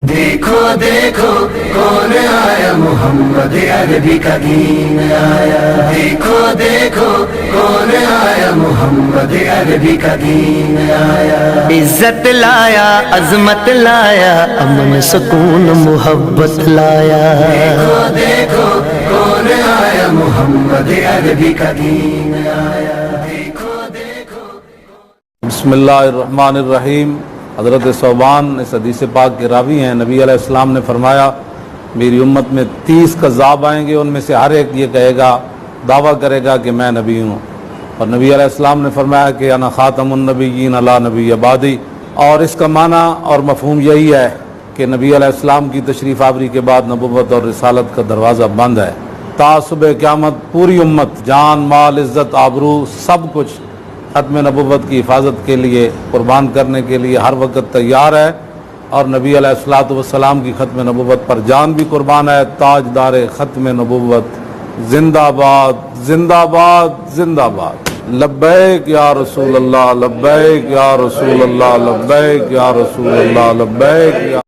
دیکھو دیکھو کون آیا محمد عربی کا دین آیا، دیکھو دیکھو کون آیا محمد عربی کا دین آیا، عزت لایا عظمت لایا امن سکون محبت لایا، دیکھو دیکھو کون آیا محمد عربی کا دین آیا، دیکھو دیکھو۔ بسم اللہ الرحمن الرحیم۔ حضرت ثوبان اس حدیث پاک کے راوی ہیں۔ نبی علیہ السلام نے فرمایا میری امت میں 30 کذاب آئیں گے، ان میں سے ہر ایک یہ کہے گا، دعویٰ کرے گا کہ میں نبی ہوں، اور نبی علیہ السلام نے فرمایا کہ انا خاتم النبیین لا نبی بعدی، اور اس کا معنی اور مفہوم یہی ہے کہ نبی علیہ السلام کی تشریف آوری کے بعد نبوت اور رسالت کا دروازہ بند ہے۔ تا صبح قیامت پوری امت جان مال عزت آبرو سب کچھ ختم نبوت کی حفاظت کے لیے قربان کرنے کے لیے ہر وقت تیار ہے، اور نبی علیہ الصلوۃ والسلام کی ختم نبوت پر جان بھی قربان ہے۔ تاجدار ختم نبوت زندہ باد زندہ باد زندہ باد۔ لبیک یا رسول اللہ، لبیک یا رسول اللہ، لبیک یا رسول اللہ، لبیک یا